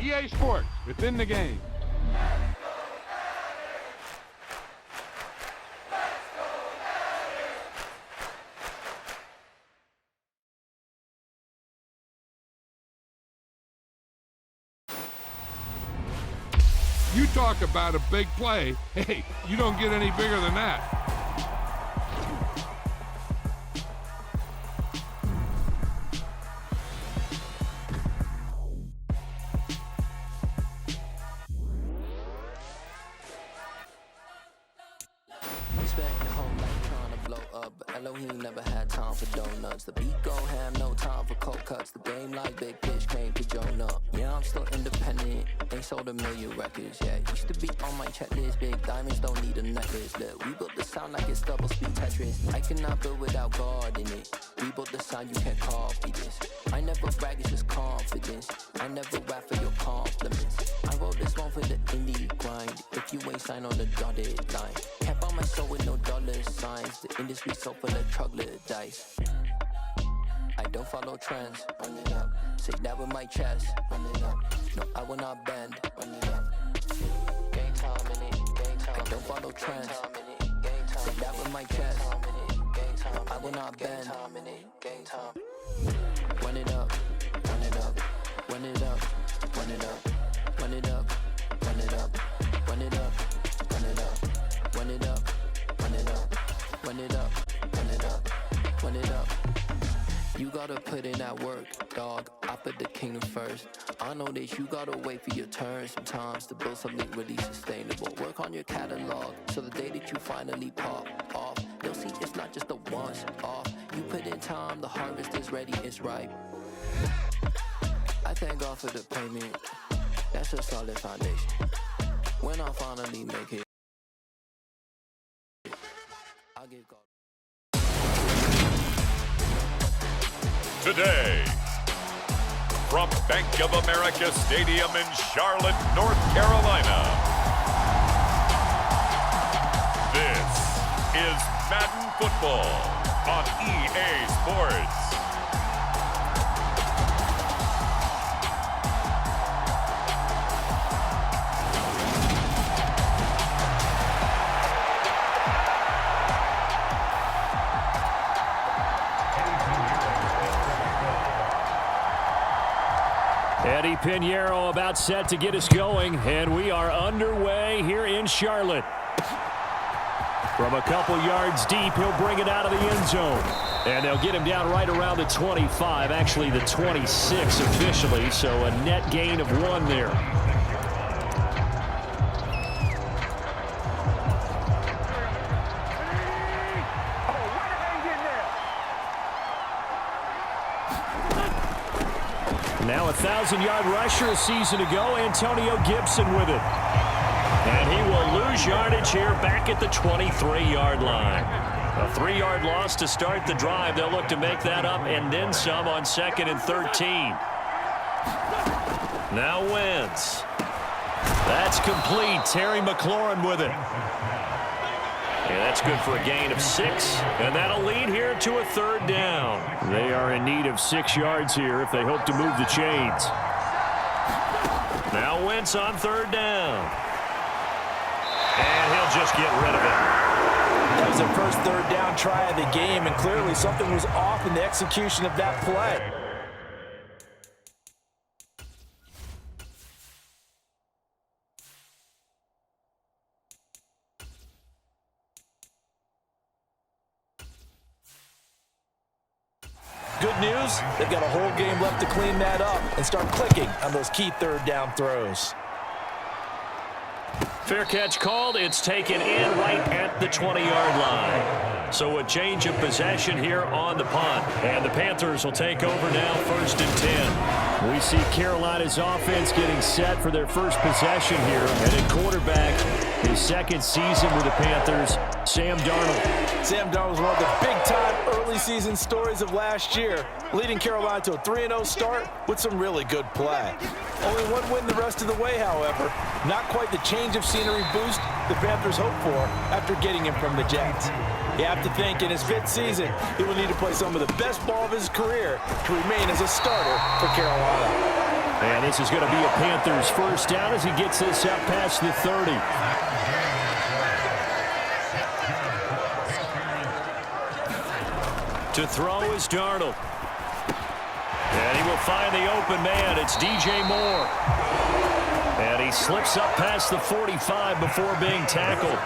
EA Sports, within the game. You talk about a big play. Hey, you don't get any bigger than that. Elohim never had time for donuts. The beat gon' have no time for cold cuts. The game like Big Fish came to Jonah. Yeah, I'm still independent. Ain't sold a million records yet. Used to be on my checklist. Big diamonds don't need a necklace. Look, we built the sound like it's double speed Tetris. I cannot build without God in it. We built the sound, you can't copy this. I never brag, it's just confidence. I never rap for your compliments. I wrote this one for the indie grind. If you ain't signed on the dotted line, can't buy my soul with no dollar signs. The industry so full of troglodytes. I don't follow trends. Run it up. Say that with my chest. Run it up. No, I will not bend. Run it up. Game time in it. Game time. I don't follow trends. Say that with my chest. No, I will not bend. Game time. Run it up. Run it up. Run it up. Run it up. Run it up. Run it up. Run it up. Run it up. Run it up. Run it up. Run it up. Run it up. Run it up. You gotta put in that work, dog. I put the kingdom first. I know that you gotta wait for your turn sometimes to build something really sustainable. Work on your catalog, so the day that you finally pop off, you'll see it's not just a once off. You put in time, the harvest is ready, it's ripe. I thank God for the payment. That's a solid foundation. When I finally make it, I'll give God. Today, from Bank of America Stadium in Charlotte, North Carolina, this is Madden Football on EA Sports. Eddie Pinheiro about set to get us going, and we are underway here in Charlotte. From a couple yards deep, he'll bring it out of the end zone. And they'll get him down right around the 25, actually the 26 officially, so a net gain of 1 there. Now a 1,000-yard rusher a season ago, Antonio Gibson with it. And he will lose yardage here back at the 23-yard line. A 3-yard loss to start the drive. They'll look to make that up and then some on 2nd and 13. Now Wentz. That's complete. Terry McLaurin with it. And that's good for a gain of 6, and that'll lead here to a 3rd down. They are in need of 6 yards here if they hope to move the chains. Now Wentz on 3rd down. And he'll just get rid of it. That was their first 3rd down try of the game, and clearly something was off in the execution of that play. Good news, they've got a whole game left to clean that up and start clicking on those key 3rd down throws. Fair catch called. It's taken in right at the 20-yard line. So a change of possession here on the punt. And the Panthers will take over now, 1st and 10. We see Carolina's offense getting set for their first possession here. And at quarterback, his 2nd season with the Panthers, Sam Darnold. Sam Darnold was one of the big-time early season stories of last year, leading Carolina to a 3-0 start with some really good play. Only 1 win the rest of the way, however. Not quite the change of scenery boost the Panthers hoped for after getting him from the Jets. You have to think in his 5th season, he will need to play some of the best ball of his career to remain as a starter for Carolina. And this is going to be a Panthers first down as he gets this out past the 30. To throw is Darnold. And he will find the open man. It's DJ Moore. And he slips up past the 45 before being tackled.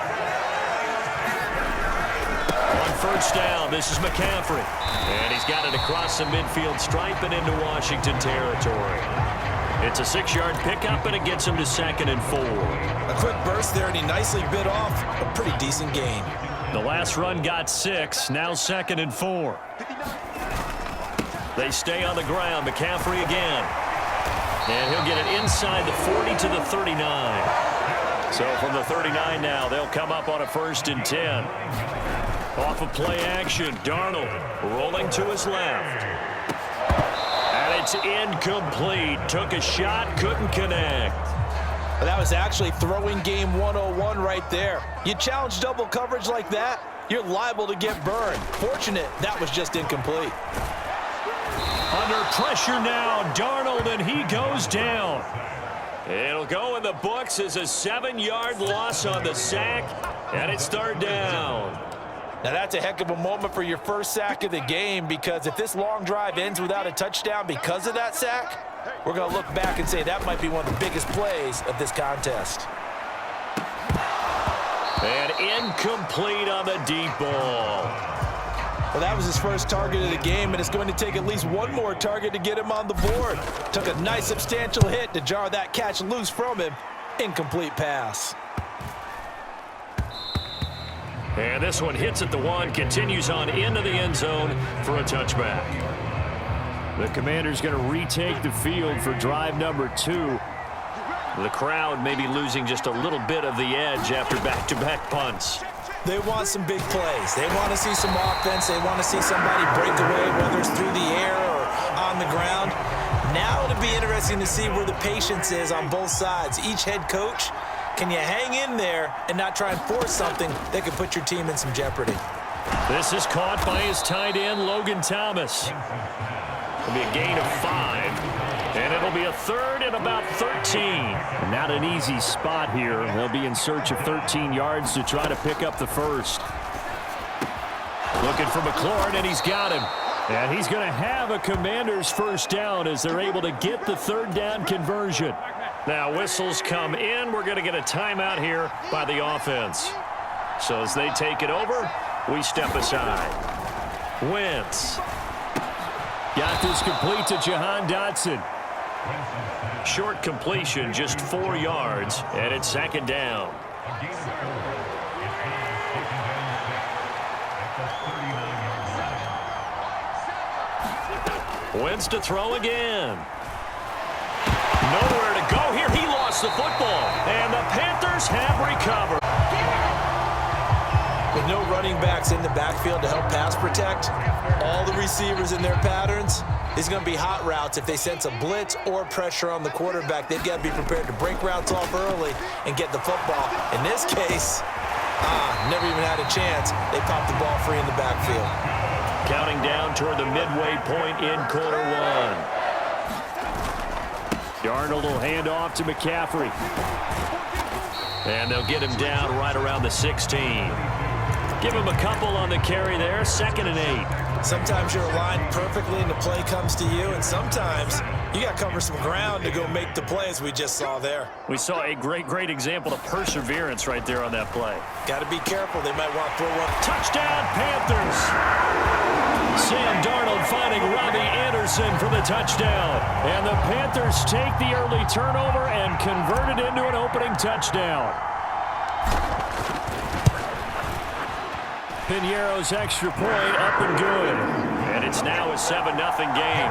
On first down, this is McCaffrey. And he's got it across the midfield stripe and into Washington territory. It's a 6-yard pickup, and it gets him to 2nd and 4. A quick burst there, and he nicely bit off a pretty decent gain. The last run got 6, now 2nd and 4. They stay on the ground. McCaffrey again. And he'll get it inside the 40 to the 39. So from the 39 now, they'll come up on a 1st and 10. Off of play action, Darnold rolling to his left. And it's incomplete. Took a shot, couldn't connect. Well, that was actually throwing game 101 right there. You challenge double coverage like that, you're liable to get burned. Fortunate that was just incomplete. Under pressure now, Darnold, and he goes down. It'll go in the books as a 7-yard loss on the sack, and it's 3rd down. Now that's a heck of a moment for your first sack of the game, because if this long drive ends without a touchdown because of that sack, we're going to look back and say that might be one of the biggest plays of this contest. And incomplete on the deep ball. Well, that was his first target of the game, and it's going to take at least one more target to get him on the board. Took a nice substantial hit to jar that catch loose from him. Incomplete pass. And this one hits at the 1, continues on into the end zone for a touchback. The Commanders going to retake the field for drive number 2. The crowd may be losing just a little bit of the edge after back-to-back punts. They want some big plays. They want to see some offense. They want to see somebody break away, whether it's through the air or on the ground. Now it'll be interesting to see where the patience is on both sides. Each head coach, can you hang in there and not try and force something that could put your team in some jeopardy? This is caught by his tight end, Logan Thomas. It'll be a gain of 5. And it'll be a 3rd and about 13. Not an easy spot here. They'll be in search of 13 yards to try to pick up the first. Looking for McLaurin, and he's got him. And he's going to have a Commander's first down as they're able to get the 3rd down conversion. Now whistles come in. We're going to get a timeout here by the offense. So as they take it over, we step aside. Wentz. Got this complete to Jahan Dotson. Short completion, just 4 yards, and it's 2nd down. Wentz to throw again. Nowhere to go here. He lost the football, and the Panthers have recovered. With no running backs in the backfield to help pass protect, all the receivers in their patterns, these are going to be hot routes. If they sense a blitz or pressure on the quarterback, they've got to be prepared to break routes off early and get the football. In this case, never even had a chance. They popped the ball free in the backfield. Counting down toward the midway point in quarter 1. Darnold will hand off to McCaffrey. And they'll get him down right around the 16. Give him a couple on the carry there, 2nd and 8. Sometimes you're aligned perfectly and the play comes to you, and sometimes you got to cover some ground to go make the play, as we just saw there. We saw a great example of perseverance right there on that play. Got to be careful. They might want to throw one. Touchdown, Panthers! Sam Darnold finding Robbie Anderson for the touchdown. And the Panthers take the early turnover and convert it into an opening touchdown. Piñeiro's extra point up and good. And it's now a 7-0 game.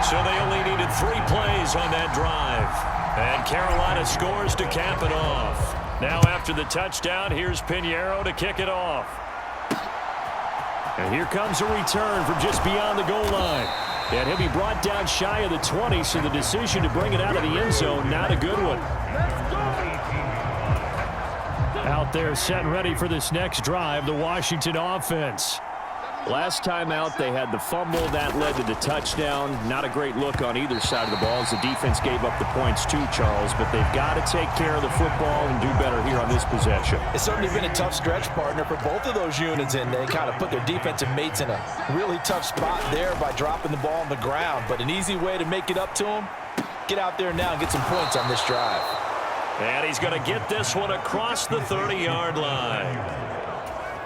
So they only needed 3 plays on that drive. And Carolina scores to cap it off. Now after the touchdown, here's Piñeiro to kick it off. And here comes a return from just beyond the goal line. And he'll be brought down shy of the 20, so the decision to bring it out of the end zone, not a good one. Out there set and ready for this next drive, the Washington offense. Last time out, they had the fumble. That led to the touchdown. Not a great look on either side of the ball as the defense gave up the points too, Charles. But they've got to take care of the football and do better here on this possession. It's certainly been a tough stretch, partner, for both of those units, and they kind of put their defensive mates in a really tough spot there by dropping the ball on the ground. But an easy way to make it up to them, get out there now and get some points on this drive. And he's going to get this one across the 30-yard line.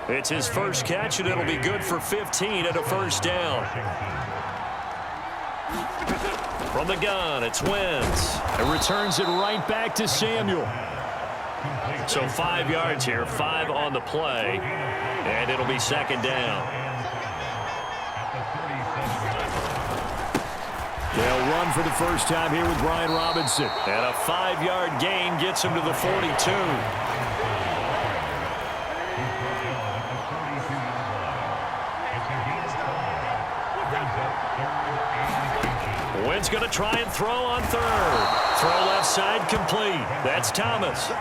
It's his first catch, and it'll be good for 15 and a first down. From the gun, it's Wentz. It returns it right back to Samuel. So 5 yards here, 5 on the play, and it'll be second down. They'll run for the first time here with Brian Robinson. And a 5-yard gain gets him to the 42. Wentz going to try and throw on third. Throw left side complete. That's Thomas.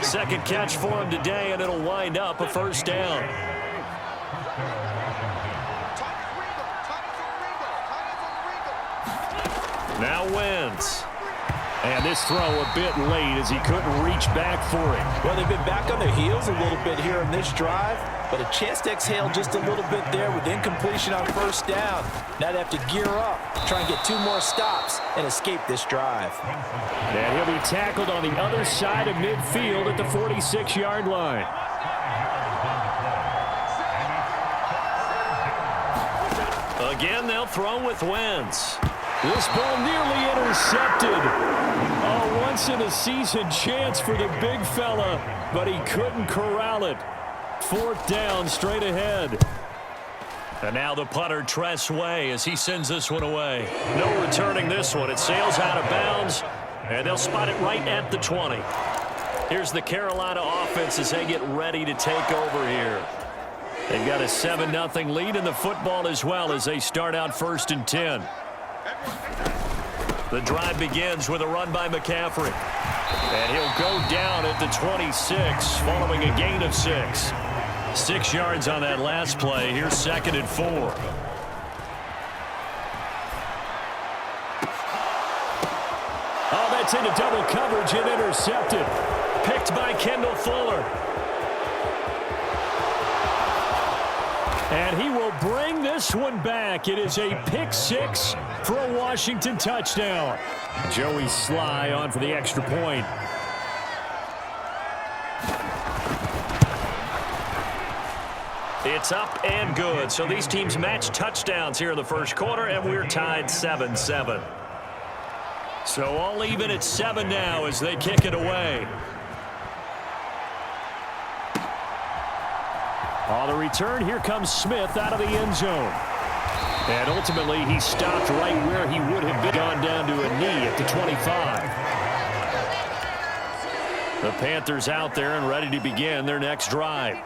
Second catch for him today, and it'll wind up a first down. Now Wentz. And this throw a bit late as he couldn't reach back for it. Well, they've been back on their heels a little bit here in this drive, but a chance to exhale just a little bit there with incompletion on first down. Now they have to gear up, try and get 2 more stops, and escape this drive. And he'll be tackled on the other side of midfield at the 46-yard line. Again, they'll throw with Wentz. This ball nearly intercepted. A once-in-a-season chance for the big fella, but he couldn't corral it. 4th down, straight ahead. And now the punter, Tress Way, as he sends this one away. No returning this one. It sails out of bounds, and they'll spot it right at the 20. Here's the Carolina offense as they get ready to take over here. They've got a 7-0 lead in the football as well as they start out 1st and 10. The drive begins with a run by McCaffrey. And he'll go down at the 26 following a gain of 6. 6 yards on that last play. Here's 2nd and 4. Oh, that's into double coverage and intercepted. Picked by Kendall Fuller. And he will bring this one back. It is a pick 6 for a Washington touchdown. Joey Sly on for the extra point. It's up and good. So these teams match touchdowns here in the first quarter, and we're tied 7-7. So all even at 7 now as they kick it away. On the return, here comes Smith out of the end zone. And ultimately, he stopped right where he would have been, gone down to a knee at the 25. The Panthers out there and ready to begin their next drive.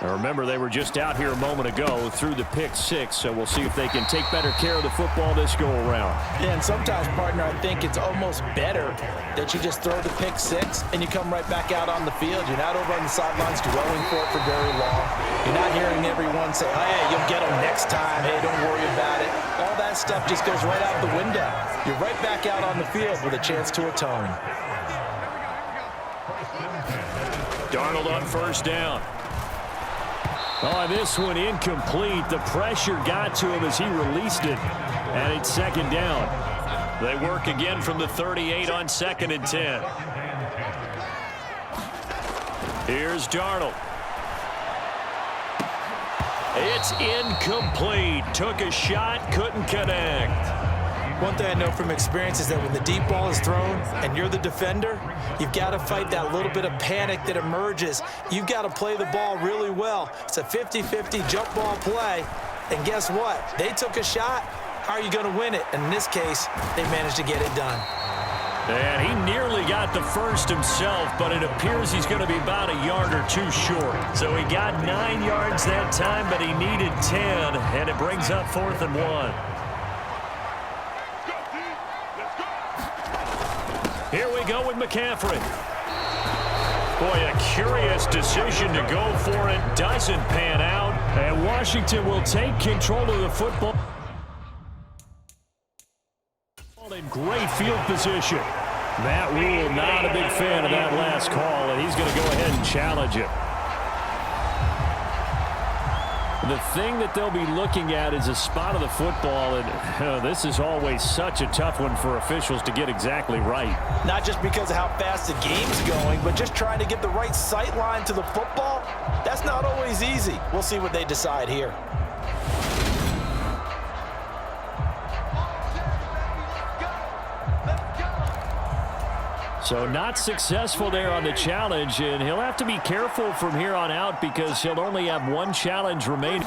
Now remember, they were just out here a moment ago through the pick 6, so we'll see if they can take better care of the football this go-around. Yeah, and sometimes, partner, I think it's almost better that you just throw the pick 6 and you come right back out on the field. You're not over on the sidelines dwelling for it for very long. You're not hearing everyone say, oh, hey, you'll get them next time. Hey, don't worry about it. All that stuff just goes right out the window. You're right back out on the field with a chance to atone. Darnold on first down. Oh, this one incomplete. The pressure got to him as he released it. And it's 2nd down. They work again from the 38 on 2nd and 10. Here's Darnold. It's incomplete. Took a shot, couldn't connect. One thing I know from experience is that when the deep ball is thrown and you're the defender, you've got to fight that little bit of panic that emerges. You've got to play the ball really well. It's a 50-50 jump ball play. And guess what? They took a shot. How are you going to win it? And in this case, they managed to get it done. And he nearly got the first himself, but it appears he's going to be about a yard or 2 short. So he got 9 yards that time, but he needed 10, and it brings up 4th and 1. Here we go with McCaffrey. Boy, a curious decision to go for it. Doesn't pan out. And Washington will take control of the football. In great field position. Matt Rule, not a big fan of that last call, and he's going to go ahead and challenge it. The thing that they'll be looking at is a spot of the football, and this is always such a tough one for officials to get exactly right. Not just because of how fast the game's going, but just trying to get the right sight line to the football. That's not always easy. We'll see what they decide here. So not successful there on the challenge, and he'll have to be careful from here on out because he'll only have one challenge remaining.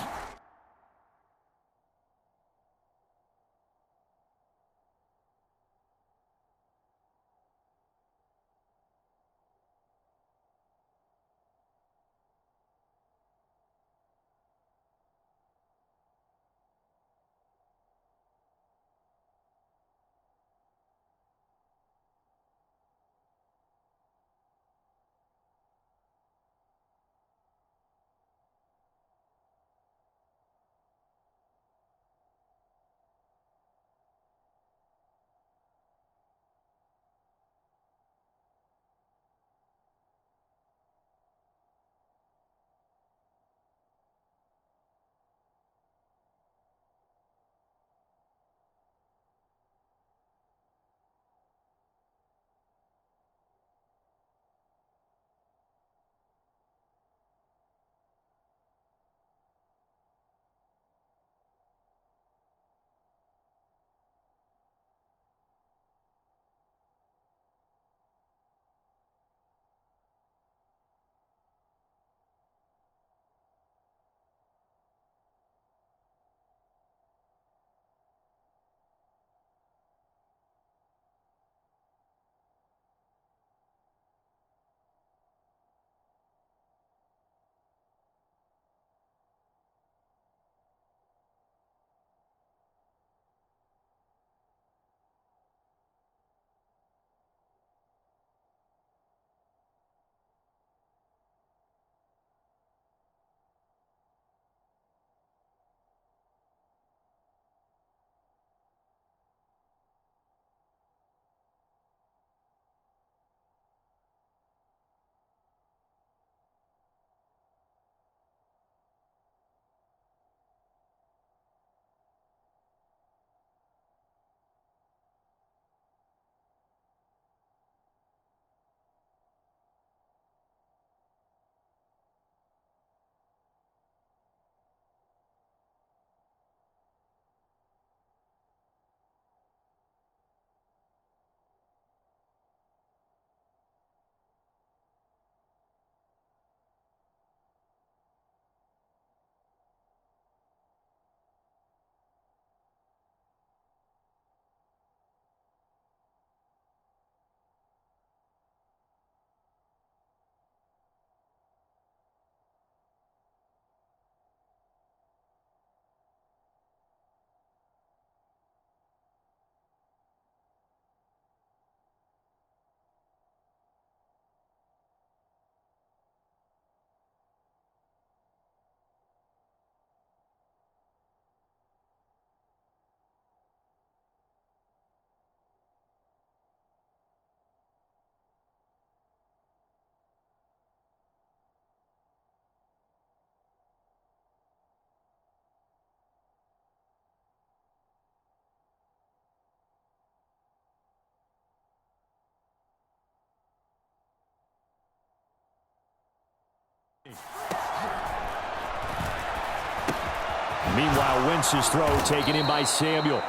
Meanwhile, Wentz's throw taken in by Samuel.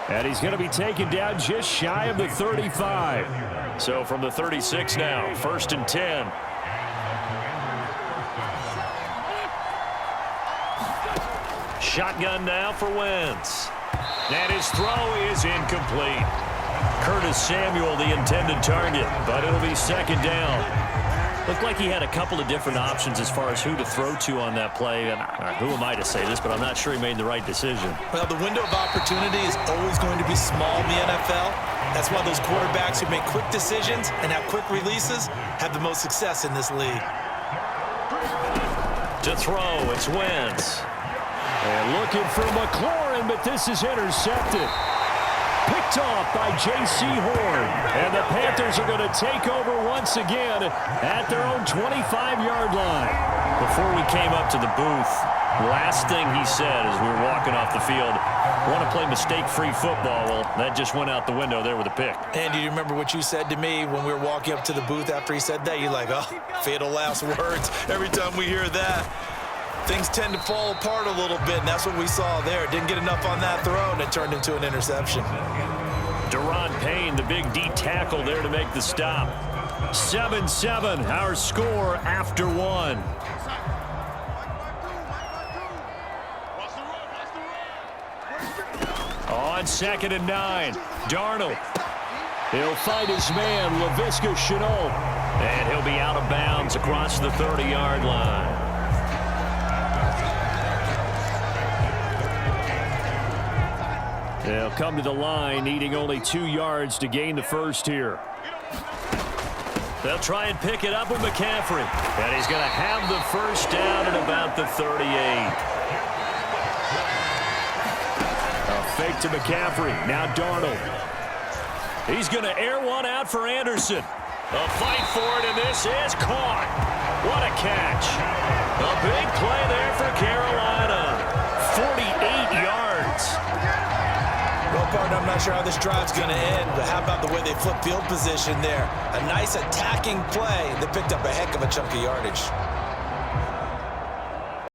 And he's going to be taken down just shy of the 35. So from the 36 now, 1st and 10. Shotgun now for Wentz. And his throw is incomplete. Curtis Samuel, the intended target, but it'll be 2nd down. Looked like he had a couple of different options as far as who to throw to on that play. And who am I to say this, but I'm not sure he made the right decision. Well, the window of opportunity is always going to be small in the NFL. That's why those quarterbacks who make quick decisions and have quick releases have the most success in this league. To throw, it's Wentz. And looking for McLaurin, but this is intercepted. Picked off by J.C. Horn. And the Panthers are going to take over once again at their own 25-yard line. Before we came up to the booth, last thing he said as we were walking off the field, want to play mistake-free football. Well, that just went out the window there with a pick. And do you remember what you said to me when we were walking up to the booth after he said that? You're like, oh, fatal last words. Every time we hear that, things tend to fall apart a little bit, and that's what we saw there. Didn't get enough on that throw, and it turned into an interception. Deron Payne, the big D tackle there to make the stop. 7-7, our score after one. On 2nd and 9, Darnold. He'll find his man, Laviska Shenault. And he'll be out of bounds across the 30-yard line. They'll come to the line, needing only 2 yards to gain the first here. They'll try and pick it up with McCaffrey. And he's going to have the first down at about the 38. A fake to McCaffrey. Now Darnold. He's going to air one out for Anderson. A fight for it, and this is caught. What a catch. A big play there for Carolina. 48 yards. Well, partner, I'm not sure how this drive's going to end, but how about the way they flip field position there? A nice attacking play. They picked up a heck of a chunk of yardage.